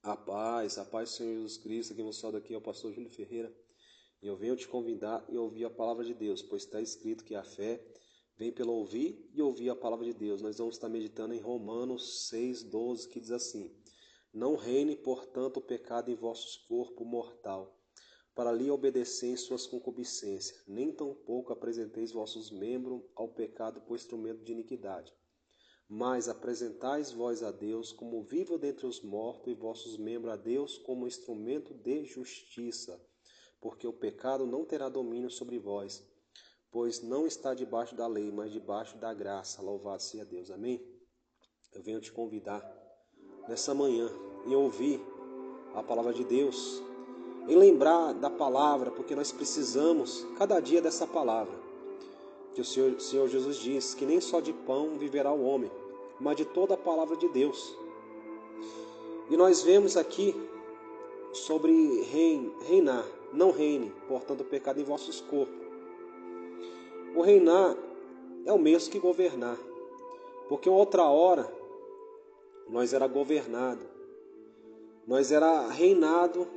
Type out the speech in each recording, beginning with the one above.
A paz do Senhor Jesus Cristo, aqui no céu daqui é o pastor Júlio Ferreira, e eu venho te convidar e ouvir a palavra de Deus, pois está escrito que a fé vem pelo ouvir e ouvir a palavra de Deus. Nós vamos estar meditando em Romanos 6:12, que diz assim: Não reine, portanto, o pecado em vossos corpos mortal, para lhe obedecer em suas concupiscências, nem tampouco apresenteis vossos membros ao pecado por instrumento de iniquidade. Mas apresentais vós a Deus como vivo dentre os mortos, e vossos membros a Deus como instrumento de justiça. Porque o pecado não terá domínio sobre vós, pois não está debaixo da lei, mas debaixo da graça. Louvado seja Deus. Amém? Eu venho te convidar nessa manhã em ouvir a palavra de Deus, em lembrar da palavra, porque nós precisamos cada dia dessa palavra. Que o Senhor Jesus diz que nem só de pão viverá o homem, mas de toda a palavra de Deus. E nós vemos aqui sobre reinar. Não reine, portanto, o pecado em vossos corpos. O reinar é o mesmo que governar, porque outra hora nós era governado, nós era reinado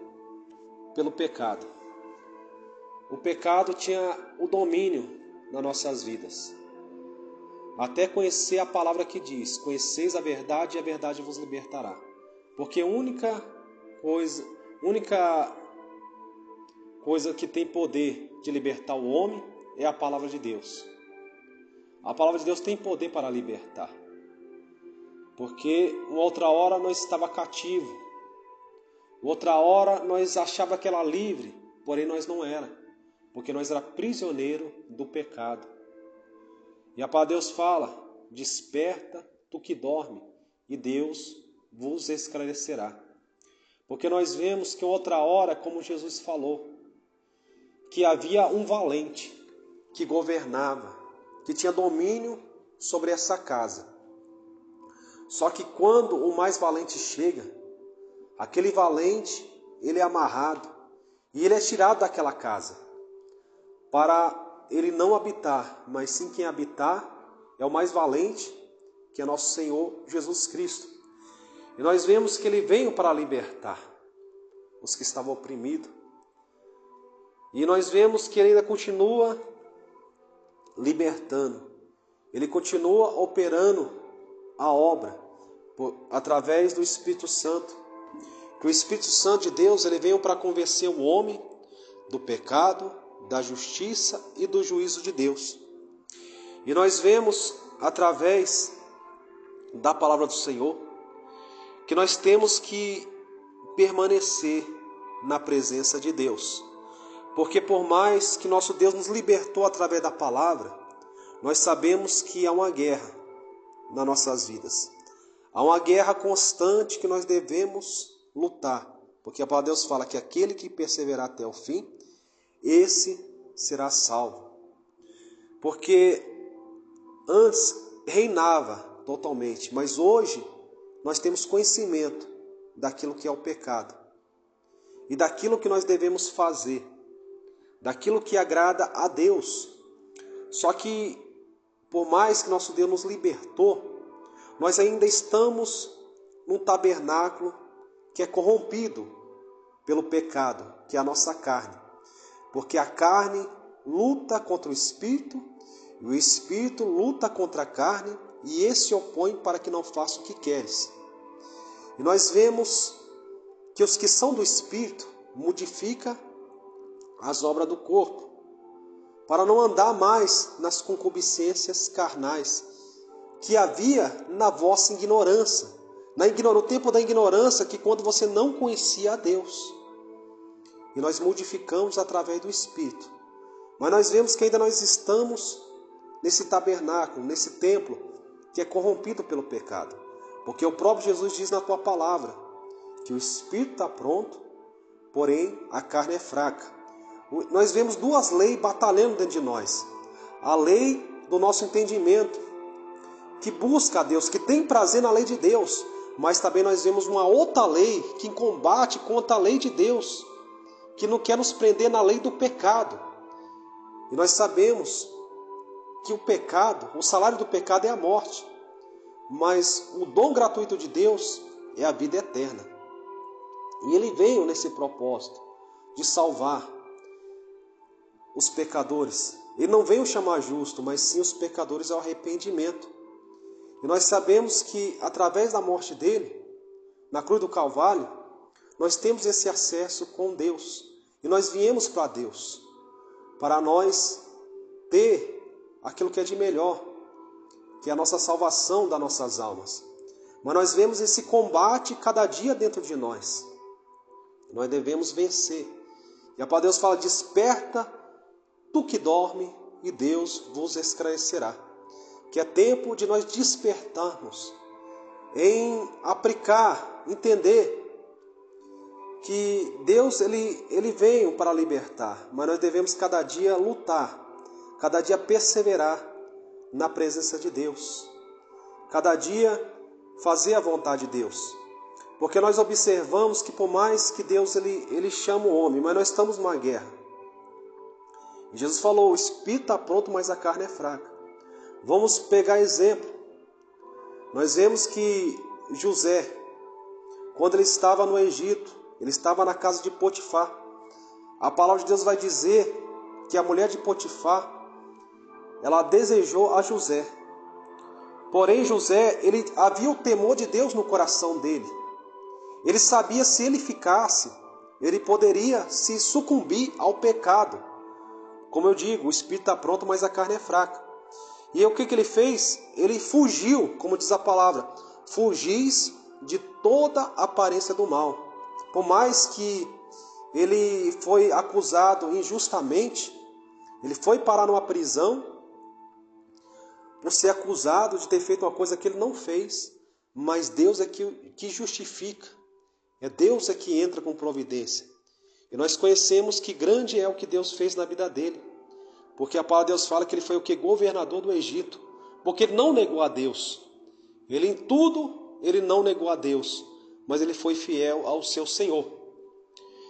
pelo pecado. O pecado tinha o domínio nas nossas vidas. Até conhecer a palavra que diz: conheceis a verdade e a verdade vos libertará. Porque a única coisa que tem poder de libertar o homem é a palavra de Deus. A palavra de Deus tem poder para libertar. Porque uma outra hora nós estava cativo. Outra hora nós achava que era livre, porém nós não era. Porque nós era prisioneiro do pecado. E a palavra de Deus fala: desperta tu que dorme, e Deus vos esclarecerá. Porque nós vemos que outra hora, como Jesus falou, que havia um valente que governava, que tinha domínio sobre essa casa. Só que quando o mais valente chega, aquele valente, ele é amarrado e ele é tirado daquela casa para ele não habitar, mas sim quem habitar é o mais valente, que é nosso Senhor Jesus Cristo. E nós vemos que ele veio para libertar os que estavam oprimidos. E nós vemos que ele ainda continua libertando. Ele continua operando a obra através do Espírito Santo. Que o Espírito Santo de Deus, ele veio para convencer o homem do pecado, da justiça e do juízo de Deus. E nós vemos através da palavra do Senhor que nós temos que permanecer na presença de Deus. Porque por mais que nosso Deus nos libertou através da palavra, nós sabemos que há uma guerra nas nossas vidas. Há uma guerra constante que nós devemos lutar. Porque a palavra de Deus fala que aquele que perseverar até o fim, esse será salvo. Porque antes reinava totalmente, mas hoje nós temos conhecimento daquilo que é o pecado e daquilo que nós devemos fazer, daquilo que agrada a Deus. Só que, por mais que nosso Deus nos libertou, nós ainda estamos num tabernáculo que é corrompido pelo pecado, que é a nossa carne. Porque a carne luta contra o Espírito, e o Espírito luta contra a carne, e esse se opõe para que não faça o que queres. E nós vemos que os que são do Espírito modificam as obras do corpo, para não andar mais nas concupiscências carnais que havia na vossa ignorância, no tempo da ignorância, que quando você não conhecia a Deus. E nós modificamos através do Espírito. Mas nós vemos que ainda nós estamos nesse tabernáculo, nesse templo que é corrompido pelo pecado. Porque o próprio Jesus diz na tua palavra que o Espírito está pronto, porém a carne é fraca. Nós vemos duas leis batalhando dentro de nós. A lei do nosso entendimento, que busca a Deus, que tem prazer na lei de Deus. Mas também nós vemos uma outra lei que combate contra a lei de Deus, que não quer nos prender na lei do pecado. E nós sabemos que o pecado, o salário do pecado é a morte. Mas o dom gratuito de Deus é a vida eterna. E ele veio nesse propósito de salvar os pecadores. Ele não veio chamar justo, mas sim os pecadores ao arrependimento. E nós sabemos que através da morte dele, na cruz do Calvário, nós temos esse acesso com Deus. E nós viemos para Deus, para nós ter aquilo que é de melhor, que é a nossa salvação das nossas almas. Mas nós vemos esse combate cada dia dentro de nós. Nós devemos vencer. E a palavra de Deus fala: desperta tu que dorme, e Deus vos esclarecerá. Que é tempo de nós despertarmos, em aplicar, entender que Deus ele veio para libertar, mas nós devemos cada dia lutar, cada dia perseverar na presença de Deus, cada dia fazer a vontade de Deus. Porque nós observamos que por mais que Deus ele chama o homem, mas nós estamos numa guerra. Jesus falou: o espírito está pronto, mas a carne é fraca. Vamos pegar exemplo. Nós vemos que José, quando ele estava no Egito, ele estava na casa de Potifar. A palavra de Deus vai dizer que a mulher de Potifar, ela desejou a José. Porém, José, ele havia o temor de Deus no coração dele. Ele sabia, se ele ficasse, ele poderia se sucumbir ao pecado. Como eu digo, o espírito está pronto, mas a carne é fraca. E aí, o que ele fez? Ele fugiu, como diz a palavra: fugis de toda aparência do mal. Por mais que ele foi acusado injustamente, ele foi parar numa prisão por ser acusado de ter feito uma coisa que ele não fez. Mas Deus é que justifica. É Deus é que entra com providência. E nós conhecemos que grande é o que Deus fez na vida dele. Porque a palavra de Deus fala que ele foi o que? Governador do Egito. Porque ele não negou a Deus. Ele em tudo, ele não negou a Deus. Mas ele foi fiel ao seu Senhor.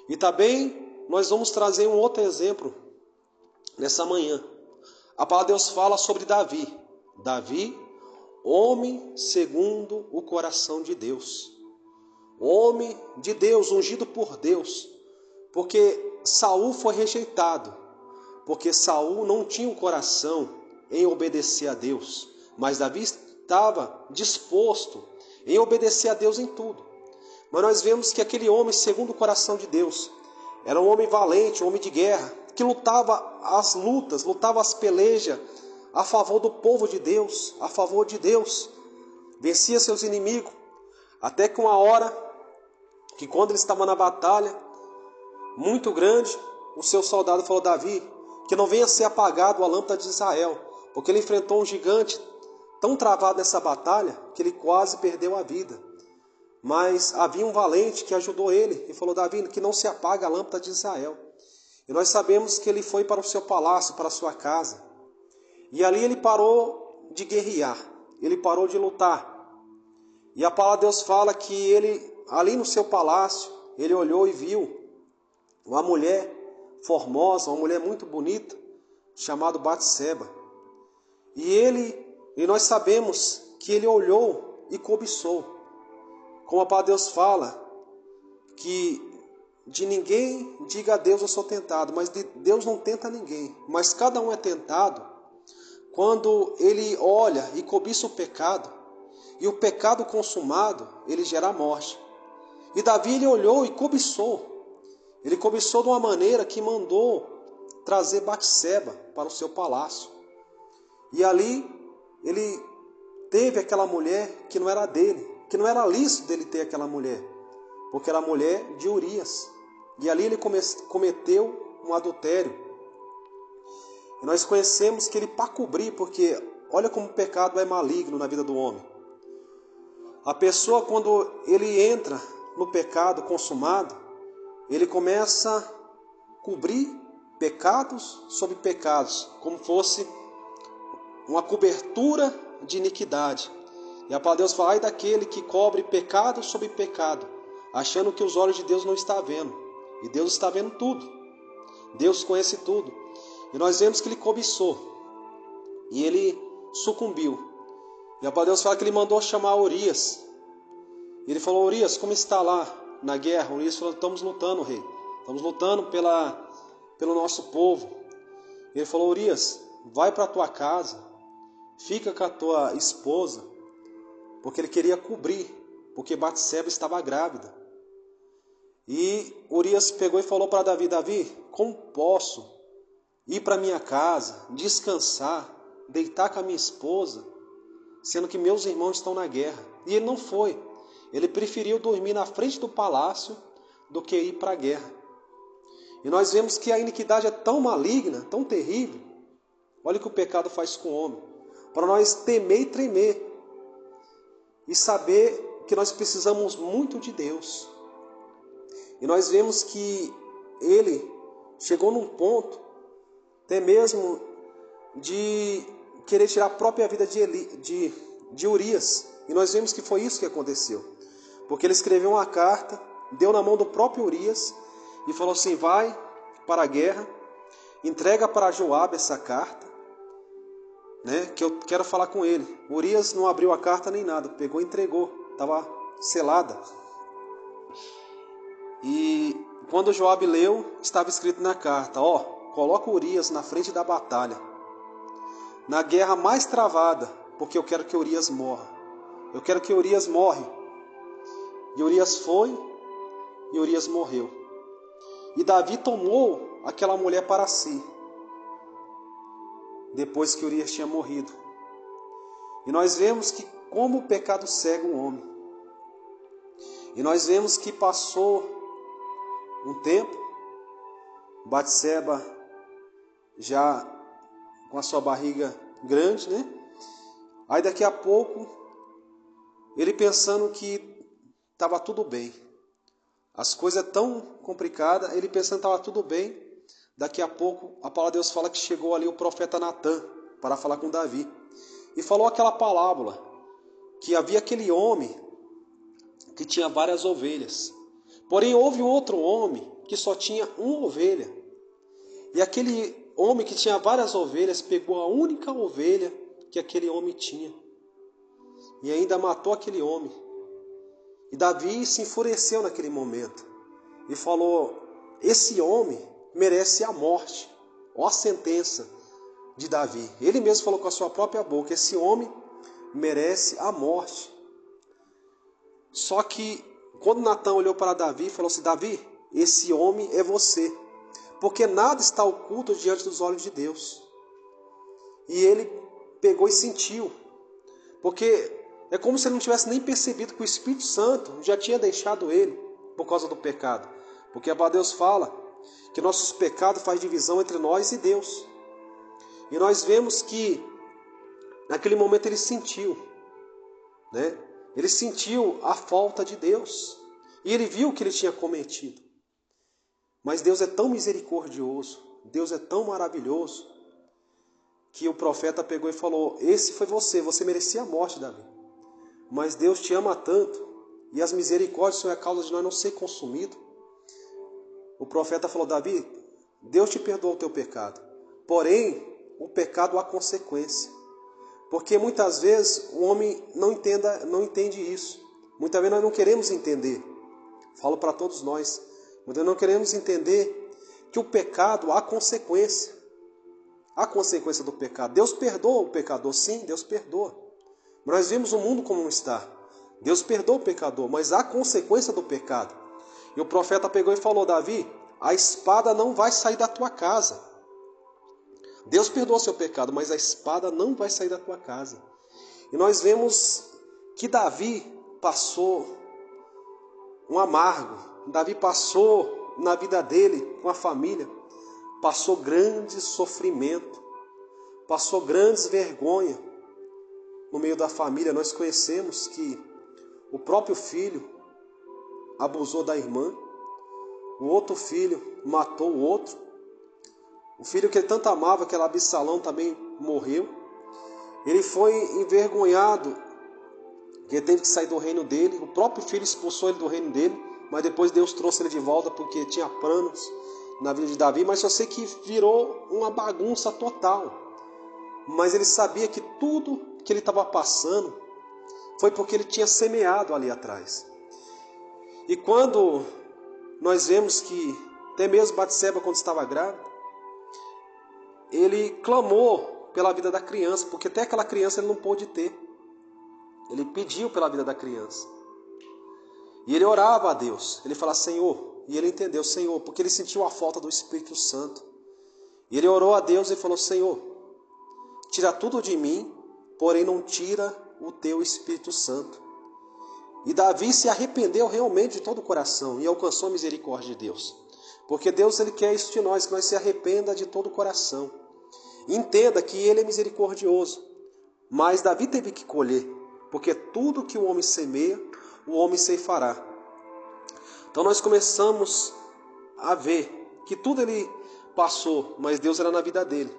E também nós vamos trazer um outro exemplo nessa manhã. A palavra de Deus fala sobre Davi. Davi, homem segundo o coração de Deus. Homem de Deus, ungido por Deus. Porque Saul foi rejeitado. Porque Saul não tinha um coração em obedecer a Deus. Mas Davi estava disposto em obedecer a Deus em tudo. Mas nós vemos que aquele homem segundo o coração de Deus era um homem valente, um homem de guerra, que lutava as lutas, lutava as pelejas a favor do povo de Deus, a favor de Deus. Vencia seus inimigos. Até que uma hora, que quando ele estava na batalha muito grande, o seu soldado falou: Davi, que não venha ser apagado a lâmpada de Israel, porque ele enfrentou um gigante tão travado nessa batalha que ele quase perdeu a vida. Mas havia um valente que ajudou ele e falou: Davi, que não se apague a lâmpada de Israel. E nós sabemos que ele foi para o seu palácio, para a sua casa. E ali ele parou de guerrear, ele parou de lutar. E a palavra de Deus fala que ele, ali no seu palácio, ele olhou e viu uma mulher formosa, uma mulher muito bonita, chamada Batseba. E nós sabemos que ele olhou e cobiçou. Como a palavra de Deus fala, que de ninguém diga a Deus eu sou tentado, mas Deus não tenta ninguém. Mas cada um é tentado quando ele olha e cobiça o pecado, e o pecado consumado, ele gera a morte. E Davi, ele olhou e cobiçou. Ele cobiçou de uma maneira que mandou trazer Batseba para o seu palácio. E ali ele teve aquela mulher que não era dele, que não era lícito dele ter aquela mulher, porque era a mulher de Urias. E ali ele cometeu um adultério. E nós conhecemos que ele, para cobrir, porque olha como o pecado é maligno na vida do homem. A pessoa, quando ele entra no pecado consumado, ele começa a cobrir pecados sobre pecados, como fosse uma cobertura de iniquidade. E a palavra de Deus fala: ai daquele que cobre pecado sobre pecado, achando que os olhos de Deus não estão vendo. E Deus está vendo tudo. Deus conhece tudo. E nós vemos que ele cobiçou. E ele sucumbiu. E a palavra de Deus fala que ele mandou chamar Urias. E ele falou: Urias, como está lá na guerra? Urias falou: estamos lutando, rei. Estamos lutando pelo nosso povo. Ele falou: Urias, vai para a tua casa, fica com a tua esposa, porque ele queria cobrir, porque Batseba estava grávida. E Urias pegou e falou para Davi: Davi, como posso ir para minha casa, descansar, deitar com a minha esposa, sendo que meus irmãos estão na guerra? E ele não foi. Ele preferiu dormir na frente do palácio do que ir para a guerra. E nós vemos que a iniquidade é tão maligna, tão terrível. Olha o que o pecado faz com o homem. Para nós temer e tremer. E saber que nós precisamos muito de Deus. E nós vemos que ele chegou num ponto, até mesmo de querer tirar a própria vida de Urias. E nós vemos que foi isso que aconteceu. Porque ele escreveu uma carta, deu na mão do próprio Urias e falou assim: vai para a guerra, entrega para Joabe essa carta, né, que eu quero falar com ele. Urias não abriu a carta nem nada, pegou e entregou, estava selada. E quando Joabe leu, estava escrito na carta: coloca Urias na frente da batalha, na guerra mais travada, porque eu quero que Urias morra. Eu quero que Urias morre. E Urias foi, e Urias morreu. E Davi tomou aquela mulher para si, depois que Urias tinha morrido. E nós vemos que como o pecado cega o homem. E nós vemos que passou um tempo, Batseba já com a sua barriga grande, né? Aí daqui a pouco, ele pensando que estava tudo bem. As coisas tão complicadas, ele pensando que estava tudo bem. Daqui a pouco, a palavra de Deus fala que chegou ali o profeta Natã para falar com Davi. E falou aquela parábola, que havia aquele homem que tinha várias ovelhas. Porém, houve outro homem que só tinha uma ovelha. E aquele homem que tinha várias ovelhas pegou a única ovelha que aquele homem tinha. E ainda matou aquele homem. E Davi se enfureceu naquele momento. E falou: esse homem merece a morte. Ó a sentença de Davi. Ele mesmo falou com a sua própria boca: esse homem merece a morte. Só que quando Natã olhou para Davi, falou assim: Davi, esse homem é você, porque nada está oculto diante dos olhos de Deus. E ele pegou e sentiu, porque é como se ele não tivesse nem percebido que o Espírito Santo já tinha deixado ele por causa do pecado. Porque a palavra de Deus fala que nossos pecados fazem divisão entre nós e Deus. E nós vemos que naquele momento ele sentiu, né? Ele sentiu a falta de Deus. E ele viu o que ele tinha cometido. Mas Deus é tão misericordioso, Deus é tão maravilhoso, que o profeta pegou e falou: esse foi você merecia a morte, Davi. Mas Deus te ama tanto, e as misericórdias são a causa de nós não ser consumidos. O profeta falou: Davi, Deus te perdoou o teu pecado. Porém, o pecado há consequência. Porque muitas vezes o homem não entende isso. Muitas vezes nós não queremos entender. Falo para todos nós. Muitas vezes não queremos entender que o pecado há consequência. Há consequência do pecado. Deus perdoa o pecador, sim, Deus perdoa. Mas nós vemos o mundo como está. Deus perdoa o pecador, mas há consequência do pecado. E o profeta pegou e falou: Davi, a espada não vai sair da tua casa. Deus perdoa seu pecado, mas a espada não vai sair da tua casa. E nós vemos que Davi passou um amargo. Davi passou na vida dele, com a família, passou grande sofrimento, passou grandes vergonhas. No meio da família, nós conhecemos que o próprio filho abusou da irmã, o outro filho matou o outro, o filho que ele tanto amava, que era Absalão, também morreu. Ele foi envergonhado, que ele teve que sair do reino dele. O próprio filho expulsou ele do reino dele, mas depois Deus trouxe ele de volta, porque tinha planos na vida de Davi. Mas eu sei que virou uma bagunça total. Mas ele sabia que tudo que ele estava passando foi porque ele tinha semeado ali atrás. E quando nós vemos que até mesmo Batseba, quando estava grávida, ele clamou pela vida da criança, porque até aquela criança ele não pôde ter. Ele pediu pela vida da criança. E ele orava a Deus. Ele falava, Senhor, e ele entendeu, Senhor, porque ele sentiu a falta do Espírito Santo. E ele orou a Deus e falou, Senhor, tira tudo de mim, porém não tira o teu Espírito Santo. E Davi se arrependeu realmente de todo o coração e alcançou a misericórdia de Deus. Porque Deus ele quer isso de nós, que nós se arrependa de todo o coração. Entenda que ele é misericordioso. Mas Davi teve que colher, porque tudo que o homem semeia, o homem ceifará. Então nós começamos a ver que tudo ele passou, mas Deus era na vida dele.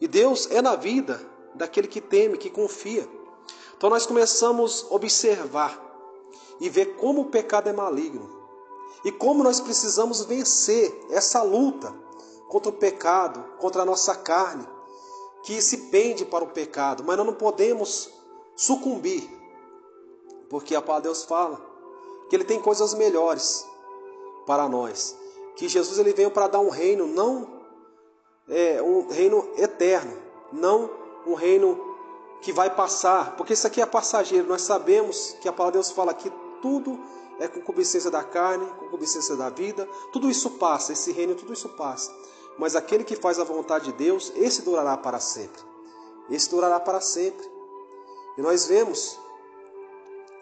E Deus é na vida daquele que teme, que confia. Então nós começamos a observar e ver como o pecado é maligno. E como nós precisamos vencer essa luta contra o pecado, contra a nossa carne, que se pende para o pecado. Mas nós não podemos sucumbir, porque a palavra de Deus fala que Ele tem coisas melhores para nós. Que Jesus ele veio para dar um reino, não um reino eterno, não um reino que vai passar, porque isso aqui é passageiro. Nós sabemos que a palavra de Deus fala que tudo é concupiscência da carne, concupiscência da vida, tudo isso passa, esse reino, tudo isso passa. Mas aquele que faz a vontade de Deus, esse durará para sempre. Esse durará para sempre. E nós vemos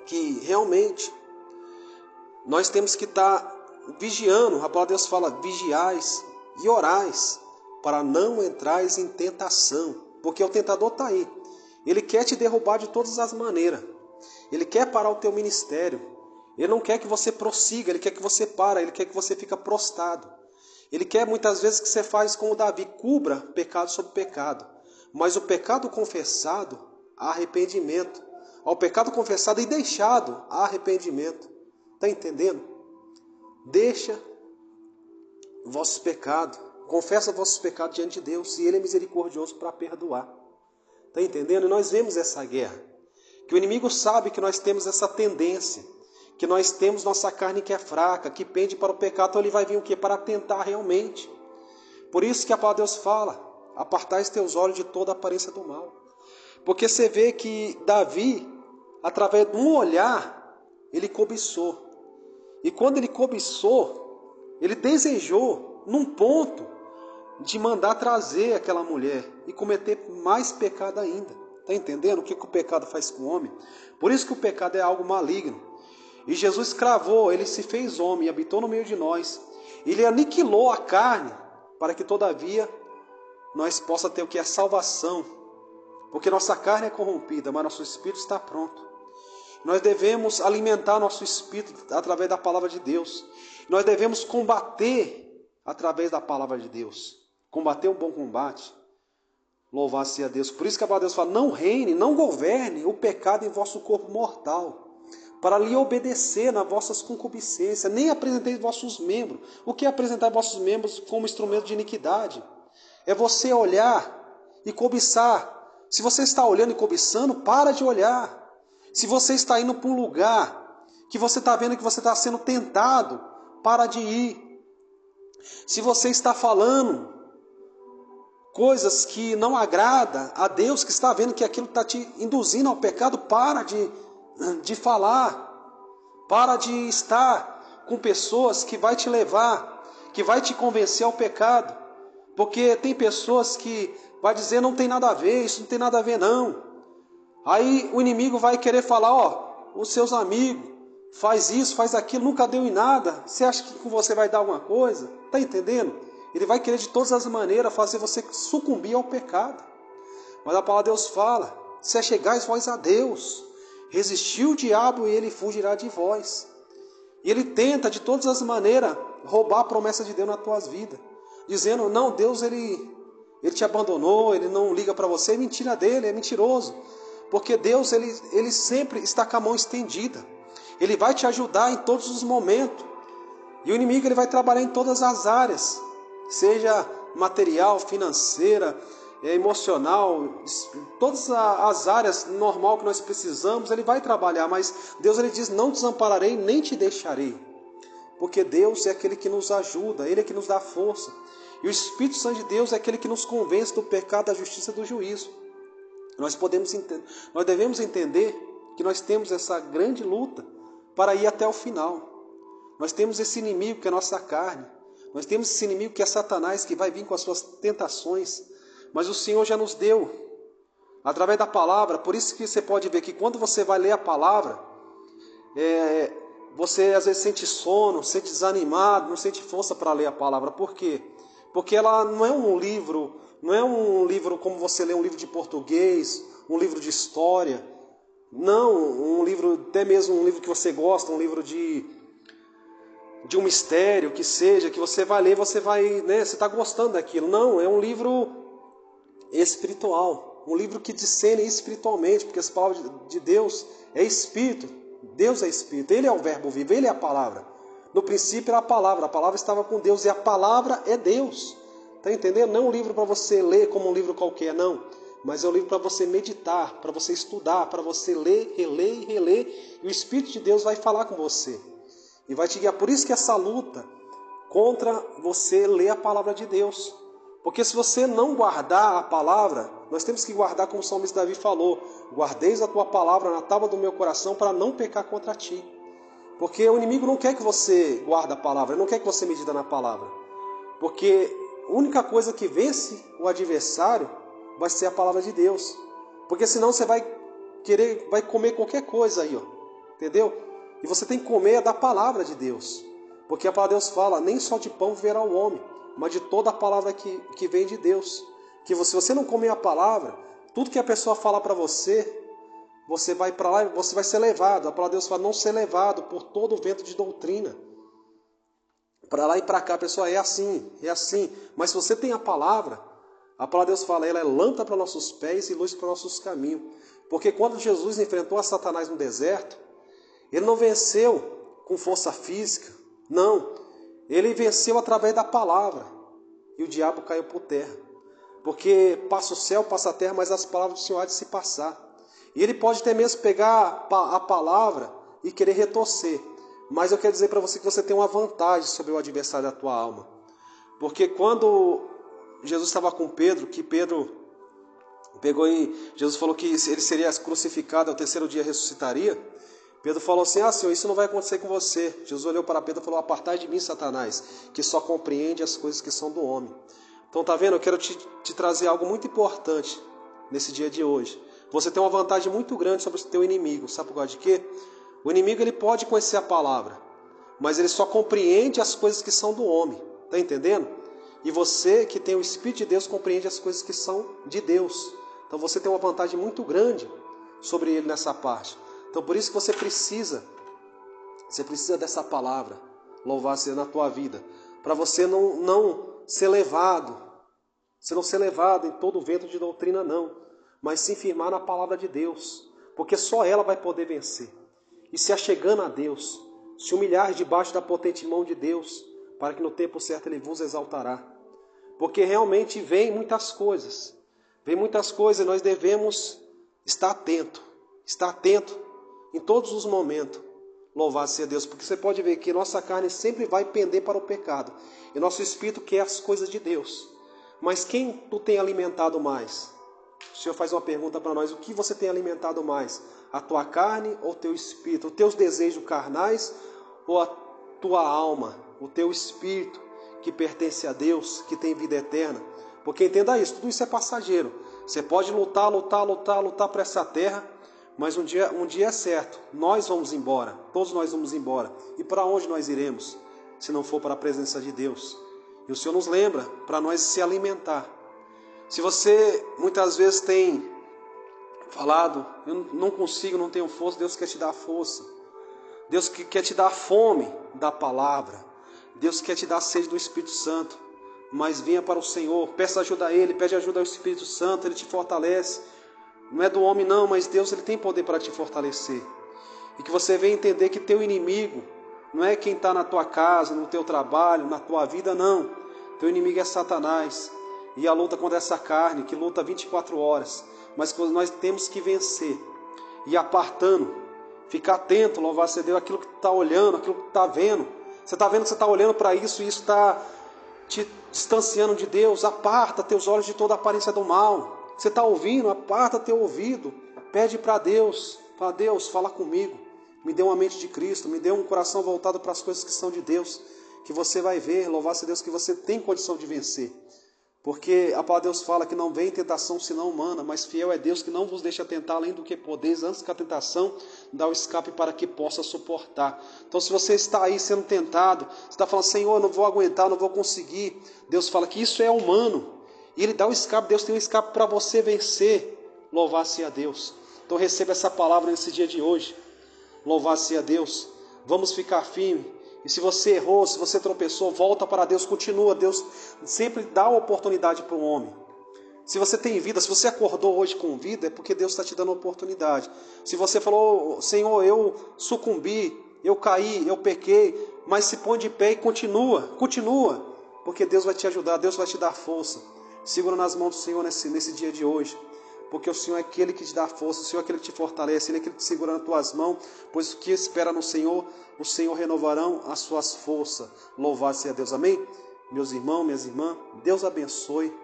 que realmente nós temos que estar vigiando. A palavra de Deus fala, vigiais e orais, para não entrais em tentação. Porque o tentador está aí. Ele quer te derrubar de todas as maneiras. Ele quer parar o teu ministério. Ele não quer que você prossiga, ele quer que você pare, ele quer que você fique prostrado. Ele quer muitas vezes que você faz como Davi, cubra pecado sobre pecado. Mas o pecado confessado, há arrependimento. Ao pecado confessado e deixado, há arrependimento. Está entendendo? Deixa vossos pecados, confessa vossos pecados diante de Deus, e Ele é misericordioso para perdoar. Está entendendo? E nós vemos essa guerra. Que o inimigo sabe que nós temos essa tendência, que nós temos nossa carne que é fraca, que pende para o pecado, então ele vai vir o quê? Para tentar realmente. Por isso que a palavra de Deus fala, apartai teus olhos de toda a aparência do mal. Porque você vê que Davi, através de um olhar, ele cobiçou. E quando ele cobiçou, ele desejou, num ponto, de mandar trazer aquela mulher e cometer mais pecado ainda. Está entendendo o que o pecado faz com o homem? Por isso que o pecado é algo maligno. E Jesus cravou, ele se fez homem, habitou no meio de nós. Ele aniquilou a carne, para que todavia nós possa ter o que é salvação. Porque nossa carne é corrompida, mas nosso espírito está pronto. Nós devemos alimentar nosso espírito através da palavra de Deus. Nós devemos combater através da palavra de Deus. Combater o bom combate. Louvado seja Deus. Por isso que a palavra de Deus fala, não reine, não governe o pecado em vosso corpo mortal, para lhe obedecer nas vossas concupiscências, nem apresenteis vossos membros. O que é apresentar vossos membros como instrumento de iniquidade? É você olhar e cobiçar. Se você está olhando e cobiçando, para de olhar. Se você está indo para um lugar que você está vendo que você está sendo tentado, para de ir. Se você está falando coisas que não agrada a Deus, que está vendo que aquilo está te induzindo ao pecado, para de falar. Para de estar com pessoas que vai te levar, que vai te convencer ao pecado. Porque tem pessoas que vai dizer, não tem nada a ver, isso não tem nada a ver não. Aí o inimigo vai querer falar, ó, os seus amigos, faz isso, faz aquilo, nunca deu em nada. Você acha que com você vai dar alguma coisa? Está entendendo? Ele vai querer de todas as maneiras fazer você sucumbir ao pecado. Mas a palavra de Deus fala, se achegais vós a Deus, resistiu o diabo e ele fugirá de vós. E ele tenta de todas as maneiras roubar a promessa de Deus nas tuas vidas. Dizendo, não, Deus ele te abandonou, ele não liga para você. É mentira dele, é mentiroso. Porque Deus ele sempre está com a mão estendida. Ele vai te ajudar em todos os momentos. E o inimigo ele vai trabalhar em todas as áreas. Seja material, financeira, emocional, todas as áreas normal que nós precisamos, Ele vai trabalhar, mas Deus Ele diz, não te desampararei, nem te deixarei. Porque Deus é aquele que nos ajuda, Ele é que nos dá força. E o Espírito Santo de Deus é aquele que nos convence do pecado, da justiça e do juízo. Nós devemos entender que nós temos essa grande luta para ir até o final. Nós temos esse inimigo que é a nossa carne. Nós temos esse inimigo que é Satanás, que vai vir com as suas tentações. Mas o Senhor já nos deu, através da palavra. Por isso que você pode ver que quando você vai ler a palavra, você às vezes sente sono, sente desanimado, não sente força para ler a palavra. Por quê? Porque ela não é um livro como você lê um livro de português, um livro de história. Não, um livro, até mesmo um livro que você gosta, um livro de um mistério, que seja, que você vai ler, você está gostando daquilo. Não, é um livro espiritual, um livro que discerne espiritualmente, porque essa palavra de Deus é Espírito, Deus é Espírito, Ele é o verbo vivo, Ele é a palavra. No princípio era a palavra estava com Deus e a palavra é Deus. Está entendendo? Não é um livro para você ler como um livro qualquer, não. Mas é um livro para você meditar, para você estudar, para você ler, reler e reler. E o Espírito de Deus vai falar com você. E vai te guiar. Por isso que essa luta contra você ler a palavra de Deus. Porque se você não guardar a palavra, nós temos que guardar como o salmista Davi falou. Guardeis a tua palavra na tábua do meu coração para não pecar contra ti. Porque o inimigo não quer que você guarde a palavra, ele não quer que você medita na palavra. Porque a única coisa que vence o adversário vai ser a palavra de Deus. Porque senão você vai comer qualquer coisa aí, ó. Entendeu? E você tem que comer da palavra de Deus. Porque a palavra de Deus fala, nem só de pão viverá o homem, mas de toda a palavra que vem de Deus. Que se você não comer a palavra, tudo que a pessoa fala para você, você vai para lá e você vai ser levado. A palavra de Deus fala, não ser levado por todo o vento de doutrina. Para lá e para cá, pessoal, é assim. Mas se você tem a palavra de Deus fala, ela é lâmpada para nossos pés e luz para nossos caminhos. Porque quando Jesus enfrentou a Satanás no deserto, ele não venceu com força física, não. Ele venceu através da palavra. E o diabo caiu por terra. Porque passa o céu, passa a terra, mas as palavras do Senhor há de se passar. E ele pode até mesmo pegar a palavra e querer retorcer. Mas eu quero dizer para você que você tem uma vantagem sobre o adversário da tua alma. Porque quando Jesus estava com Pedro, que Pedro pegou e Jesus falou que ele seria crucificado, ao terceiro dia ressuscitaria. Pedro falou assim, Senhor, isso não vai acontecer com você. Jesus olhou para Pedro e falou, apartai de mim, Satanás, que só compreende as coisas que são do homem. Então, tá vendo? Eu quero te trazer algo muito importante nesse dia de hoje. Você tem uma vantagem muito grande sobre o teu inimigo. Sabe por causa de quê? O inimigo ele pode conhecer a palavra, mas ele só compreende as coisas que são do homem. Está entendendo? E você que tem o Espírito de Deus compreende as coisas que são de Deus. Então você tem uma vantagem muito grande sobre ele nessa parte. Então por isso que você precisa dessa palavra, louvado seja na tua vida, para você não ser levado, você não ser levado em todo o vento de doutrina não, mas se firmar na palavra de Deus, porque só ela vai poder vencer. E se achegando a Deus, se humilhar debaixo da potente mão de Deus, para que no tempo certo Ele vos exaltará. Porque realmente vem muitas coisas e nós devemos estar atento em todos os momentos. Louvado seja Deus, porque você pode ver que nossa carne sempre vai pender para o pecado, e nosso espírito quer as coisas de Deus. Mas quem tu tem alimentado mais? O Senhor faz uma pergunta para nós, o que você tem alimentado mais? A tua carne ou o teu espírito? Os teus desejos carnais ou a tua alma? O teu espírito que pertence a Deus, que tem vida eterna? Porque entenda isso, tudo isso é passageiro. Você pode lutar por essa terra, mas um dia é certo, nós vamos embora, todos nós vamos embora. E para onde nós iremos, se não for para a presença de Deus? E o Senhor nos lembra para nós se alimentar. Se você muitas vezes tem falado, eu não consigo, não tenho força, Deus quer te dar força. Deus quer te dar a fome da palavra. Deus quer te dar a sede do Espírito Santo. Mas venha para o Senhor, peça ajuda a Ele, pede ajuda ao Espírito Santo, Ele te fortalece. Não é do homem não, mas Deus ele tem poder para te fortalecer. E que você venha entender que teu inimigo não é quem está na tua casa, no teu trabalho, na tua vida, não. Teu inimigo é Satanás. E a luta contra essa carne, que luta 24 horas. Mas que nós temos que vencer. E apartando, ficar atento, louvado seja Deus, aquilo que está olhando, aquilo que está vendo. Você está vendo que você está olhando para isso e isso está te distanciando de Deus. Aparta teus olhos de toda a aparência do mal. Você está ouvindo? Aparta teu ouvido. Pede para Deus. Fala, Deus, fala comigo. Me dê uma mente de Cristo. Me dê um coração voltado para as coisas que são de Deus. Que você vai ver, louvado seja Deus, que você tem condição de vencer. Porque a palavra de Deus fala que não vem tentação senão humana, mas fiel é Deus que não vos deixa tentar além do que podeis, antes que a tentação dá o escape para que possa suportar. Então se você está aí sendo tentado, você está falando, Senhor, eu não vou aguentar, não vou conseguir. Deus fala que isso é humano. E Ele dá o escape, Deus tem um escape para você vencer. Louvar-se a Deus. Então receba essa palavra nesse dia de hoje. Louvar-se a Deus. Vamos ficar firmes. E se você errou, se você tropeçou, volta para Deus, continua. Deus sempre dá uma oportunidade para o homem. Se você tem vida, se você acordou hoje com vida, é porque Deus está te dando uma oportunidade. Se você falou, Senhor, eu sucumbi, eu caí, eu pequei, mas se põe de pé e continua, porque Deus vai te ajudar, Deus vai te dar força. Segura nas mãos do Senhor nesse dia de hoje. Porque o Senhor é aquele que te dá força, o Senhor é aquele que te fortalece, Ele é aquele que te segura nas tuas mãos, pois o que espera no Senhor, o Senhor renovarão as suas forças. Louvado seja Deus, amém? Meus irmãos, minhas irmãs, Deus abençoe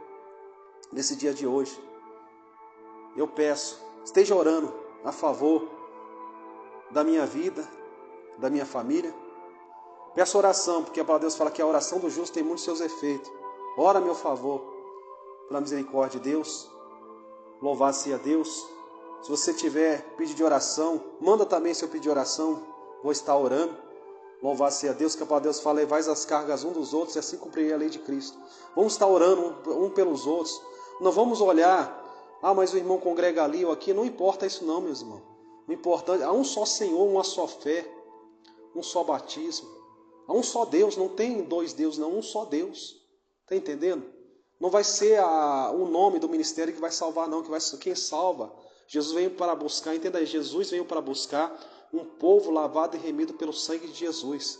nesse dia de hoje. Eu peço, esteja orando a favor da minha vida, da minha família. Peço oração, porque a palavra de Deus fala que a oração do justo tem muitos seus efeitos. Ora a meu favor, pela misericórdia de Deus. Louvar-se a Deus. Se você tiver pedido de oração, manda também seu pedido de oração. Vou estar orando. Louvar-se a Deus, que a palavra de Deus fala, levais as cargas um dos outros e assim cumprirei a lei de Cristo. Vamos estar orando um pelos outros. Não vamos olhar, mas o irmão congrega ali ou aqui. Não importa isso não, meus irmãos. O importante, há um só Senhor, uma só fé, um só batismo. Há um só Deus, não tem dois deuses não, um só Deus. Está entendendo? Não vai ser o nome do ministério que vai salvar, não. Quem salva? Jesus veio para buscar, entenda aí, Jesus veio para buscar um povo lavado e remido pelo sangue de Jesus.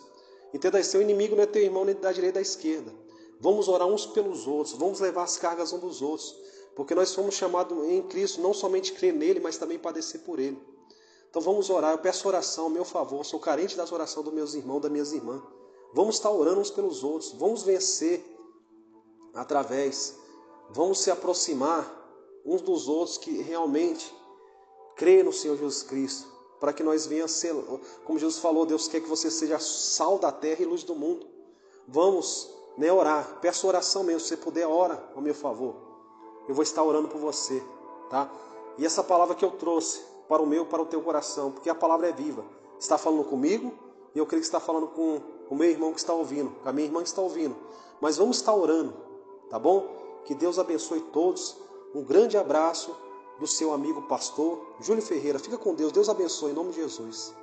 Entenda aí, seu inimigo não é teu irmão nem da direita nem da esquerda. Vamos orar uns pelos outros, vamos levar as cargas uns dos outros. Porque nós fomos chamados em Cristo, não somente crer nele, mas também padecer por ele. Então vamos orar, eu peço oração ao meu favor, sou carente das orações dos meus irmãos, das minhas irmãs. Vamos estar orando uns pelos outros, vamos vencer vamos se aproximar uns dos outros que realmente creem no Senhor Jesus Cristo, para que nós venhamos ser, como Jesus falou, Deus quer que você seja sal da terra e luz do mundo. Vamos orar, peço oração mesmo, se você puder, ora ao meu favor. Eu vou estar orando por você, tá? E essa palavra que eu trouxe para o teu coração, porque a palavra é viva, está falando comigo, e eu creio que está falando com o meu irmão que está ouvindo, com a minha irmã que está ouvindo, mas vamos estar orando. Tá bom? Que Deus abençoe todos. Um grande abraço do seu amigo pastor Júlio Ferreira. Fica com Deus. Deus abençoe em nome de Jesus.